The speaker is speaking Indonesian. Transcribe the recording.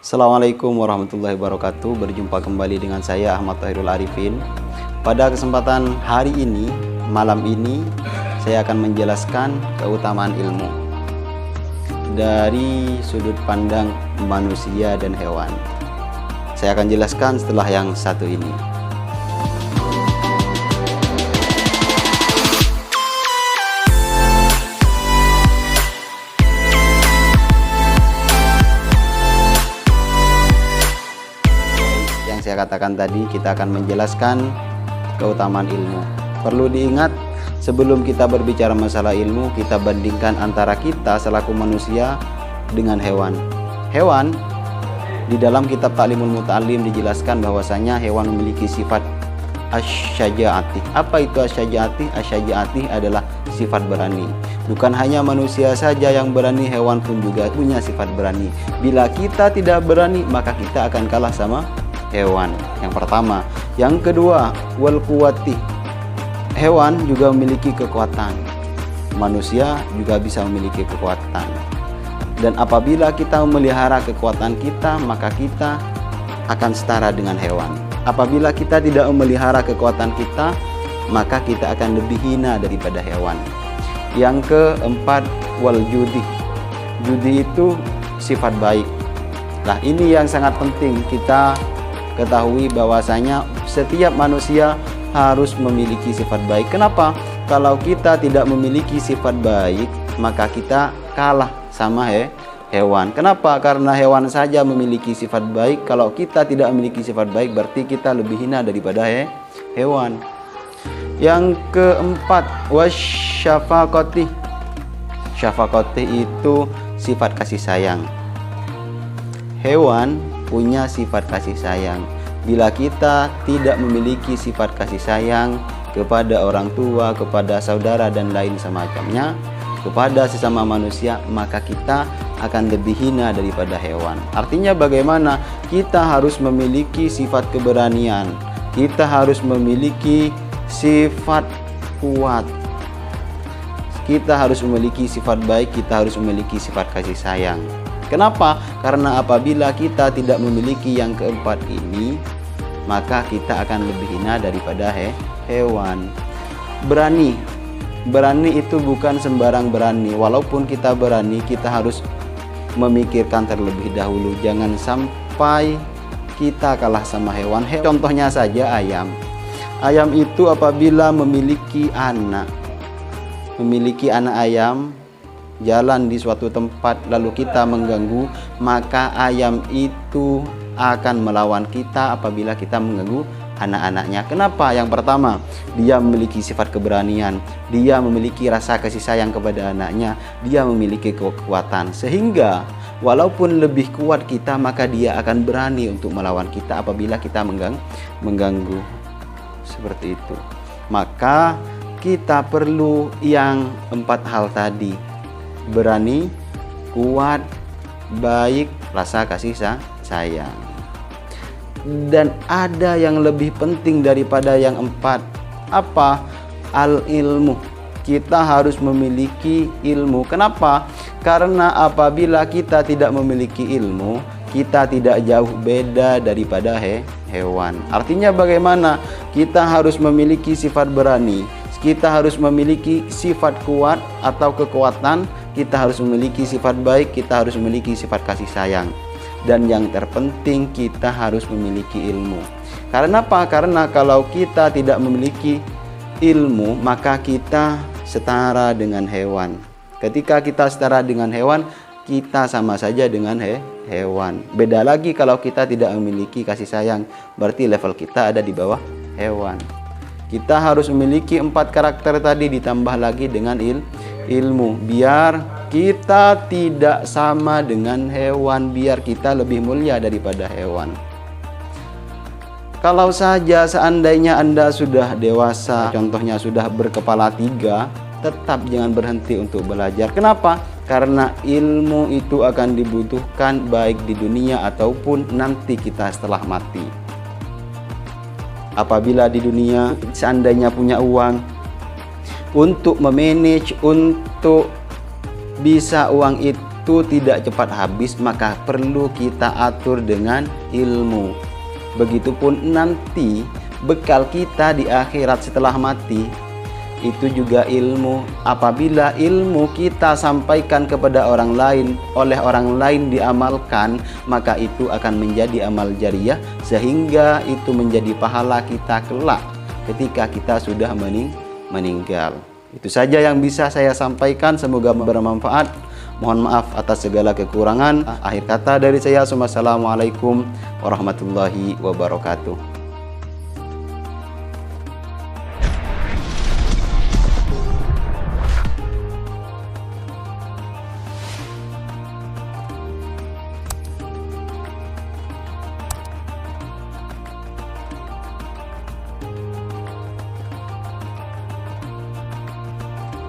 Assalamualaikum warahmatullahi wabarakatuh. Berjumpa kembali dengan saya Ahmad Tahirul Arifin. Pada kesempatan hari ini, malam ini, saya akan menjelaskan keutamaan ilmu dari sudut pandang manusia dan hewan. Saya akan jelaskan setelah yang satu ini. Saya katakan tadi, kita akan menjelaskan keutamaan ilmu. Perlu diingat, sebelum kita berbicara masalah ilmu, kita bandingkan antara kita selaku manusia dengan hewan. Hewan, di dalam kitab Ta'limul Muta'allim dijelaskan bahwasanya hewan memiliki sifat asy-syaja'ati. Apa itu asy-syaja'ati? Asy-syaja'ati adalah sifat berani. Bukan hanya manusia saja yang berani, hewan pun juga punya sifat berani. Bila kita tidak berani, maka kita akan kalah sama hewan. Yang pertama. Yang kedua, wal quwwati. Hewan juga memiliki kekuatan. Manusia juga bisa memiliki kekuatan. Dan apabila kita memelihara kekuatan kita, maka kita akan setara dengan hewan. Apabila kita tidak memelihara kekuatan kita, maka kita akan lebih hina daripada hewan. Yang keempat, wal judi. Judi itu sifat baik. Nah, ini yang sangat penting kita ketahui, bahwasanya setiap manusia harus memiliki sifat baik. Kenapa? Kalau kita tidak memiliki sifat baik, maka kita kalah sama hewan. Kenapa? Karena hewan saja memiliki sifat baik. Kalau kita tidak memiliki sifat baik, berarti kita lebih hina daripada hewan. Yang keempat, wasyafaqati. Syafaqati itu sifat kasih sayang. Hewan punya sifat kasih sayang. Bila kita tidak memiliki sifat kasih sayang kepada orang tua, kepada saudara dan lain semacamnya, kepada sesama manusia, maka kita akan lebih hina daripada hewan. Artinya bagaimana? Kita harus memiliki sifat keberanian. Kita harus memiliki sifat kuat. Kita harus memiliki sifat baik, kita harus memiliki sifat kasih sayang. Kenapa? Karena apabila kita tidak memiliki yang keempat ini, maka kita akan lebih hina daripada hewan. Berani. Berani itu bukan sembarang berani. Walaupun kita berani, kita harus memikirkan terlebih dahulu. Jangan sampai kita kalah sama hewan. Contohnya saja ayam. Ayam itu apabila memiliki anak ayam, jalan di suatu tempat lalu kita mengganggu, maka ayam itu akan melawan kita apabila kita mengganggu anak-anaknya. Kenapa? Yang pertama, dia memiliki sifat keberanian, dia memiliki rasa kasih sayang kepada anaknya, dia memiliki kekuatan, sehingga walaupun lebih kuat kita, maka dia akan berani untuk melawan kita apabila kita mengganggu. Seperti itu. Maka kita perlu yang empat hal tadi: berani, kuat, baik, rasa kasih sayang. Dan ada yang lebih penting daripada yang empat. Apa? Al-ilmu. Kita harus memiliki ilmu. Kenapa? Karena apabila kita tidak memiliki ilmu, kita tidak jauh beda daripada hewan. Artinya bagaimana? Kita harus memiliki sifat berani, kita harus memiliki sifat kuat atau kekuatan, kita harus memiliki sifat baik, kita harus memiliki sifat kasih sayang. Dan yang terpenting, kita harus memiliki ilmu. Karena apa? Karena kalau kita tidak memiliki ilmu, maka kita setara dengan hewan. Ketika kita setara dengan hewan, kita sama saja dengan hewan. Beda lagi kalau kita tidak memiliki kasih sayang, berarti level kita ada di bawah hewan. Kita harus memiliki empat karakter tadi, ditambah lagi dengan ilmu, biar kita tidak sama dengan hewan, biar kita lebih mulia daripada hewan. Kalau saja seandainya Anda sudah dewasa, contohnya sudah berkepala 3, tetap jangan berhenti untuk belajar. Kenapa? Karena ilmu itu akan dibutuhkan baik di dunia ataupun nanti kita setelah mati. Apabila di dunia seandainya punya uang untuk memanage, untuk bisa uang itu itu tidak cepat habis, maka perlu kita atur dengan ilmu. Begitupun nanti bekal kita di akhirat setelah mati, itu juga ilmu. Apabila ilmu kita sampaikan kepada orang lain, oleh orang lain diamalkan, maka itu akan menjadi amal jariyah, sehingga itu menjadi pahala kita kelak ketika kita sudah meninggal. Itu saja yang bisa saya sampaikan, semoga bermanfaat. Mohon maaf atas segala kekurangan. Akhir kata dari saya, Assalamualaikum warahmatullahi wabarakatuh.